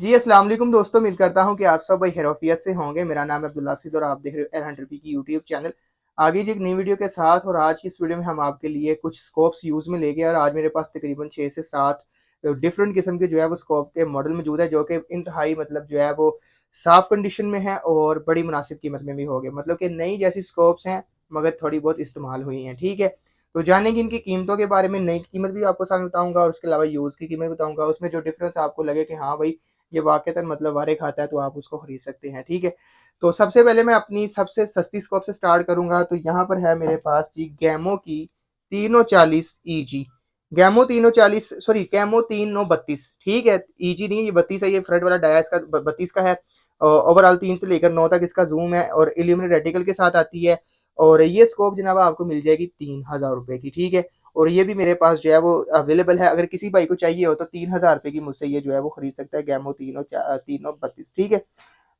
जी, अस्सलाम वालेकुम दोस्तों, उम्मीद करता हूँ कि आप सब खैरियत से होंगे। मेरा नाम है अब्दुल्ला अफसीद और आप देख रहे हो एल हंड्रेड की यूट्यूब चैनल। आगे जी एक नई वीडियो के साथ और आज की इस वीडियो में हम आपके लिए कुछ स्कोप्स यूज़ में लेके और आज मेरे पास तकरीबन 6 से 7 डिफरेंट किस्म के जो है वो स्कोप के मॉडल मौजूद है, जो कि इंतहाई मतलब जो है वो साफ़ कंडीशन में है और बड़ी मुनासिब कीमत में भी होंगे। मतलब कि नई जैसी स्कोप्स हैं मगर थोड़ी बहुत इस्तेमाल हुई हैं, ठीक है? तो जानेंगे इनकी कीमतों के बारे में, नई कीमत भी आपको साथ में बताऊँगा और उसके अलावा यूज़ की कीमत बताऊँगा। उसमें जो डिफरेंस आपको लगे कि हाँ भाई ये वाक़ईतन मतलब वारे खाता है तो आप उसको खरीद सकते हैं, ठीक है? तो सबसे पहले मैं अपनी सबसे सस्ती स्कोप से स्टार्ट करूँगा, तो यहाँ पर है मेरे पास जी गैमो की तीनो 40 ईजी। गैमो तीनो 40 सॉरी गैमो 3932, ठीक है? ईजी नहीं है, ये 32 है, ये फ्रंट वाला डाया इसका 32 का है। ओवरऑल 3 से लेकर 9 तक इसका ज़ूम है और इल्यूमिनेट रेटिकल के साथ आती है और ये स्कोप जनाब आपको मिल जाएगी 3000 रुपए की, ठीक है? और ये भी मेरे पास जो है वो अवेलेबल है। अगर किसी भाई को चाहिए हो तो 3000 रुपए की मुझसे ये जो है वो खरीद सकता है, गैमो तीनों 32, ठीक है?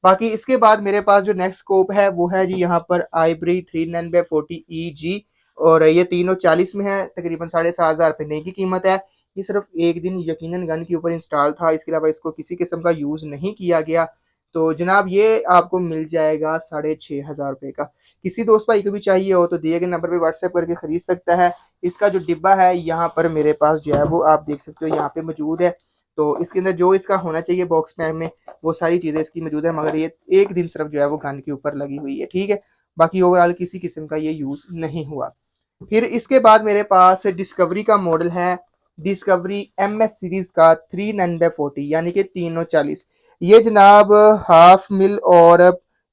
बाकी इसके बाद मेरे पास जो नेक्स्ट स्कोप है वो है जी यहाँ पर आईब्री 39x40 EG और ये तीनों 40 में है, तकरीबन 7500 रुपये नई की कीमत है। ये सिर्फ एक दिन यकीनन गन के ऊपर इंस्टॉल था, इसके अलावा इसको किसी किस्म का यूज़ नहीं किया गया। तो जनाब ये आपको मिल जाएगा 6500 रुपये का। किसी दोस्त भाई को भी चाहिए हो तो दिए गए नंबर पे व्हाट्सएप करके खरीद सकता है। इसका जो डिब्बा है यहाँ पर मेरे पास जो है वो आप देख सकते हो यहाँ पे मौजूद है। तो इसके अंदर जो इसका होना चाहिए बॉक्स पैक में वो सारी चीज़ें इसकी मौजूद है, मगर ये एक दिन सिर्फ जो है वो गन के ऊपर लगी हुई है, ठीक है? बाकी ओवरऑल किसी किस्म का ये यूज़ नहीं हुआ। फिर इसके बाद मेरे पास डिस्कवरी का मॉडल है, डिस्कवरी MS सीरीज का 39x40 यानी कि तीनों 40। ये जनाब हाफ मिल और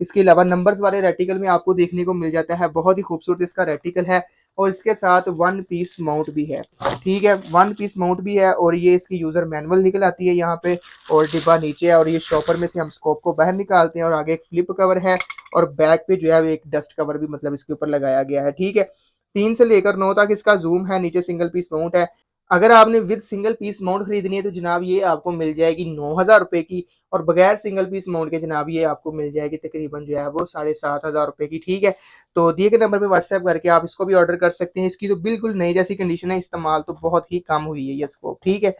इसके अलावा नंबर्स वाले रेटिकल में आपको देखने को मिल जाता है। बहुत ही खूबसूरत इसका रेटिकल है और इसके साथ वन पीस माउंट भी है, ठीक है? वन पीस माउंट भी है और ये इसकी यूज़र मैनुअल निकल आती है यहाँ पे और डिब्बा नीचे है और ये शॉपर में से हम स्कोप को बाहर निकालते हैं और आगे एक फ्लिप कवर है और बैक पे जो है एक डस्ट कवर भी मतलब इसके ऊपर लगाया गया है, ठीक है? 3 से लेकर 9 तक इसका ज़ूम है, नीचे सिंगल पीस माउंट है। अगर आपने विद सिंगल पीस माउंट खरीदनी है तो जनाब ये आपको मिल जाएगी 9000 रुपए की और बगैर सिंगल पीस माउंट के जनाब ये आपको मिल जाएगी तकरीबन जो है वो 7500 रुपए की, ठीक है? तो दिए गए नंबर पे व्हाट्सएप करके आप इसको भी ऑर्डर कर सकते हैं। इसकी तो बिल्कुल नई जैसी कंडीशन है, इस्तेमाल तो बहुत ही कम हुई है ये स्कोप, ठीक है?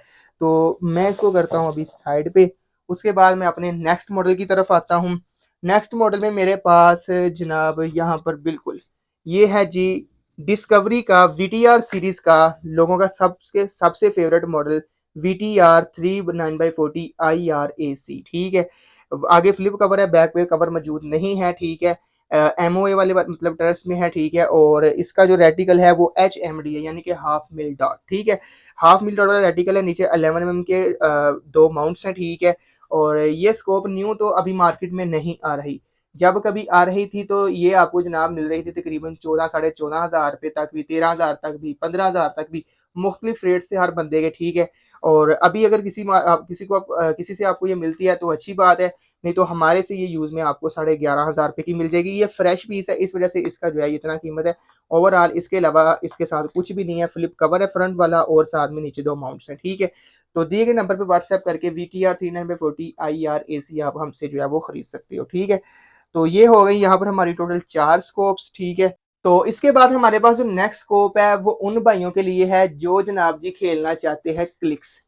तो मैं इसको करता हूँ अभी साइड पे। उसके बाद मैं अपने नेक्स्ट मॉडल की तरफ आता हूँ। नेक्स्ट मॉडल में मेरे पास जनाब यहाँ पर बिल्कुल ये है जी डिस्कवरी का VTR सीरीज का लोगों का सबसे सबसे favourite model VTR 39x40 IRAC, ठीक है? आगे फ्लिप कवर है, बैक पे कवर मौजूद नहीं है, ठीक है? MOA वाले मतलब ट्रस्ट में है, ठीक है? और इसका जो रेटिकल है वो HMD है यानी कि हाफ मिल डॉट, ठीक है? हाफ मिल डॉट वाला रेटिकल है, नीचे 11 mm के दो माउंट्स हैं, ठीक है? और ये स्कोप न्यू तो अभी मार्केट में नहीं आ रही। जब कभी आ रही थी तो ये आपको जनाब मिल रही थी तकरीबन 14 साढ़े 14,000 रुपये तक भी, 13,000 तक भी, 15,000 तक भी, मुख्तलिफ रेट से हर बंदे के, ठीक है? और अभी अगर किसी से आपको ये मिलती है तो अच्छी बात है, नहीं तो हमारे से ये यूज़ में आपको 11,500 रुपये की मिल जाएगी। ये फ्रेश पीस है, इस वजह से इसका जो है इतना कीमत है। ओवरऑल इसके अलावा इसके साथ कुछ भी नहीं है, फ्लिप कवर है फ्रंट वाला और साथ में नीचे दो माउंट्स हैं, ठीक है? तो दिए गए नंबर पे व्हाट्सएप करके VTR 39x40 IRAC आप हमसे जो है वो खरीद सकते हो, ठीक है? तो ये हो गई यहाँ पर हमारी टोटल 4 स्कोप्स, ठीक है? तो इसके बाद हमारे पास जो नेक्स्ट स्कोप है वो उन भाइयों के लिए है जो जनाब जी खेलना चाहते हैं क्लिक्स।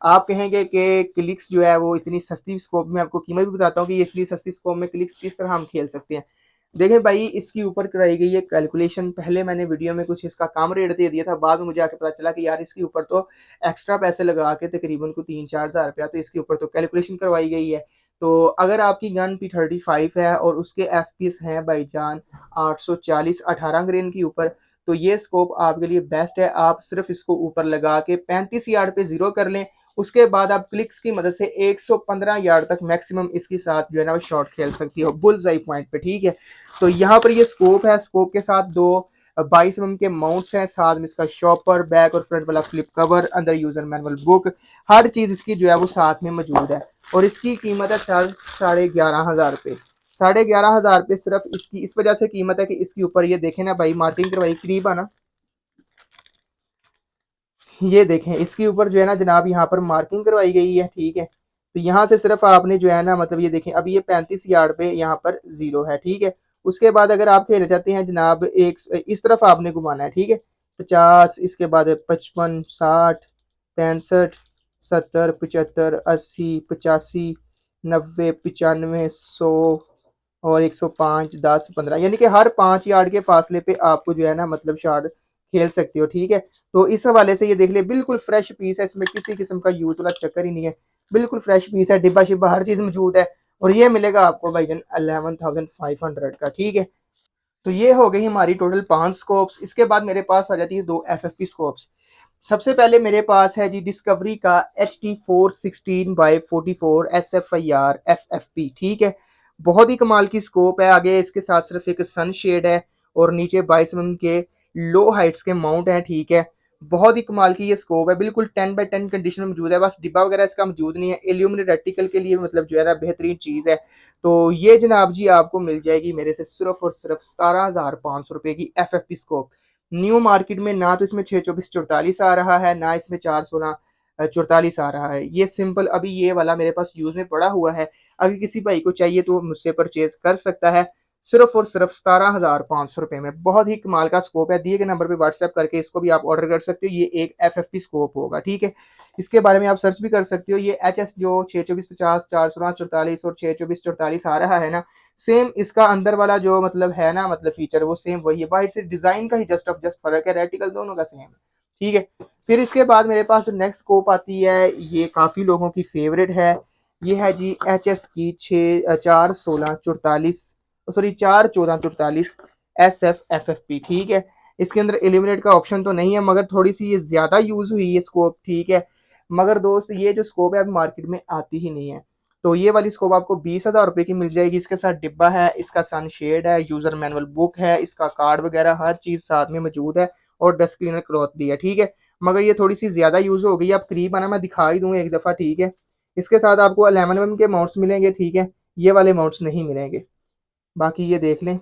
आप कहेंगे कि क्लिक्स जो है वो इतनी सस्ती स्कोप में, आपको कीमत भी बताता हूँ कि ये इतनी सस्ती स्कोप में क्लिक्स किस तरह हम खेल सकते हैं। देखिए भाई, इसके ऊपर कराई गई है कैलकुलेशन। पहले मैंने वीडियो में कुछ इसका कम रेट दे दिया था, बाद में मुझे आके पता चला कि यार इसके ऊपर तो एक्स्ट्रा पैसे लगा के तकरीबन को 3-4 हज़ार रुपया तो इसके ऊपर तो कैलकुलेशन करवाई गई है। तो अगर आपकी गन P35 है और उसके FPS हैं भाईजान 840 18 ग्रेन के ऊपर, तो ये स्कोप आपके लिए बेस्ट है। आप सिर्फ इसको ऊपर लगा के 35 यार्ड पे ज़ीरो कर लें, उसके बाद आप क्लिक्स की मदद से 115 यार्ड तक मैक्सिमम इसके साथ जो है ना वो शॉट खेल सकती हो बुल्स आई पॉइंट पे, ठीक है? तो यहाँ पर ये स्कोप है, स्कोप के साथ दो 22 mm के माउंट्स हैं, साथ में इसका शॉपर, बैक और फ्रंट वाला फ्लिप कवर, अंदर यूजर मैनुअल बुक, हर चीज़ इसकी जो है वो साथ में मौजूद है और इसकी कीमत है 11,500 रुपये। 11,500 रुपये सिर्फ इसकी इस वजह से कीमत है कि इसके ऊपर ये देखें ना भाई, मार्किंग करवाई करीब आना, ये देखें इसके ऊपर जो है ना जनाब यहाँ पर मार्किंग करवाई गई है, ठीक है? तो यहाँ से सिर्फ आपने जो है ना मतलब ये देखें अभी ये 35 यार्ड पे यहाँ पर ज़ीरो है, ठीक है? उसके बाद अगर आप खेलना चाहते हैं जनाब एक इस तरफ आपने घुमाना है, ठीक है? 50, इसके बाद 55, 60, 65, 70, 75, 80, 85, 90, 95, 100 और 105, 10, 15, यानी कि हर 5 यार्ड के फासले पे आपको जो है ना मतलब शॉट खेल सकते हो, ठीक है। तो इस हवाले से ये देख ले, बिल्कुल फ्रेश पीस है, इसमें किसी किस्म का यूज वाला चक्कर ही नहीं है, बिल्कुल फ्रेश पीस है, डिब्बा शिब्बा हर चीज मौजूद है। और ये मिलेगा आपको भाईजान 11,500 का, ठीक है। तो ये हो गई हमारी टोटल 5 स्कोप्स। इसके बाद मेरे पास आ जाती है 2 एफएफपी स्कोप्स। सबसे पहले मेरे पास है जी डिस्कवरी का HT416x44 SFIR FFP, ठीक है। बहुत ही कमाल की स्कोप है। आगे इसके साथ सिर्फ एक सन शेड है और नीचे 22 mm के लो हाइट्स के माउंट है, ठीक है। बहुत ही कमाल की ये स्कोप है, बिल्कुल 10x10 कंडीशन में मौजूद है, बस डिब्बा वगैरह इसका मौजूद नहीं है। एल्यूमिनेट रेटिकल के लिए मतलब जो है ना बेहतरीन चीज़ है। तो ये जनाब जी आपको मिल जाएगी मेरे से सिर्फ और सिर्फ 17,500 रुपये की FFP स्कोप। न्यू मार्केट में ना तो इसमें 624-44 आ रहा है, ना इसमें 416-44 आ रहा है। ये सिंपल अभी ये वाला मेरे पास यूज में पड़ा हुआ है। अगर किसी भाई को चाहिए तो मुझसे परचेज कर सकता है, सिर्फ और सिर्फ 17,500 रुपये में। बहुत ही कमाल का स्कोप है। दिए गए नंबर पे व्हाट्सएप करके इसको भी आप ऑर्डर कर सकते हो। ये एक FFP स्कोप होगा, ठीक है। इसके बारे में आप सर्च भी कर सकते हो। ये HS जो 624-50, 416-44 और 624-44 आ रहा है ना, सेम इसका अंदर वाला जो मतलब है ना मतलब फीचर वो सेम वही है, बाहर से डिजाइन का ही जस्ट ऑफ जस्ट फर्क है, रेटिकल दोनों का सेम है, ठीक है। फिर इसके बाद मेरे पास जो नेक्स्ट स्कोप आती है, ये काफी लोगों की फेवरेट है। ये है जी HS की 416-44, सॉरी 414-44 SFFFP, ठीक है। इसके अंदर एलिमिनेट का ऑप्शन तो नहीं है, मगर थोड़ी सी ये ज्यादा यूज हुई है स्कोप, ठीक है। मगर दोस्त ये जो स्कोप है अब मार्केट में आती ही नहीं है। तो ये वाली स्कोप आपको 20,000 रुपये की मिल जाएगी। इसके साथ डिब्बा है, इसका सन शेड है, यूजर मैनुअल बुक है, इसका कार्ड वगैरह हर चीज साथ में मौजूद है और डस्ट क्लीनर क्लॉथ भी है, ठीक है। मगर ये थोड़ी सी ज्यादा यूज हो गई। आप करीब आना, मैं दिखा ही दूँ एक दफा, ठीक है। इसके साथ आपको 11 mm के माउंट्स मिलेंगे, ठीक है। ये वाले माउंट्स नहीं मिलेंगे। बाकी ये देख लें,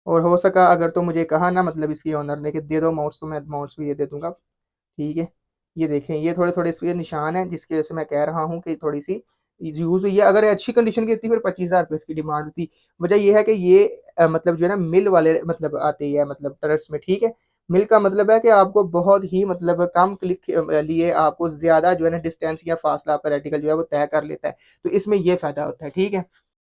और हो सका अगर तो मुझे कहा ना मतलब इसकी ओनर ने कि दे दो माउंट्स, तो मैं माउंट्स भी ये दे दूंगा, ठीक है। ये देखें, ये थोड़े थोड़े इसके निशान हैं जिसकी वजह से मैं कह रहा हूँ कि थोड़ी सी यूज हुई है। अगर ये अच्छी कंडीशन की होती फिर 25,000 रुपये इसकी डिमांड होती। वजह ये है कि ये मतलब जो है ना मिल वाले मतलब आते हैं मतलब टरट्स में, ठीक है। मिल का मतलब है कि आपको बहुत ही मतलब कम क्लिक लिए आपको ज्यादा जो है ना डिस्टेंस या फासला आपका रेटिकल जो है वो तय कर लेता है। तो इसमें ये फायदा होता है, ठीक है।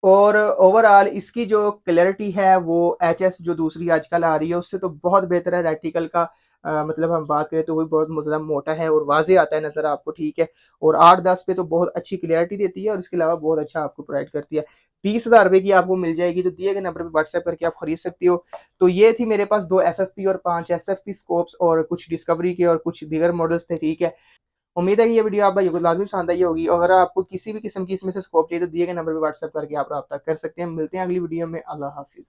और ओवरऑल इसकी जो क्लैरिटी है वो HS जो दूसरी आजकल आ रही है उससे तो बहुत बेहतर है। रेटिकल का मतलब हम बात करें तो वो बहुत ज़्यादा मोटा है और वाज़े आता है नज़र आपको, ठीक है। और 8-10 पे तो बहुत अच्छी क्लैरिटी देती है और इसके अलावा बहुत अच्छा आपको प्रोवाइड करती है। 20,000 रुपये की आपको मिल जाएगी। तो दिए गए नंबर पे व्हाट्सएप करके आप खरीद सकती हो। तो ये थी मेरे पास 2 FFP और 5 SFP स्कोप्स और कुछ डिस्कवरी के और कुछ दीगर मॉडल्स थे, ठीक है। उम्मीद है कि ये वीडियो आप भाइयों को लाजमी पसंद आई होगी। अगर आपको किसी भी किस्म की इसमें से स्कोप चाहिए तो दिए गए नंबर पे व्हाट्सएप करके आप रब्ता कर सकते हैं। मिलते हैं अगली वीडियो में। अल्लाह हाफिज़।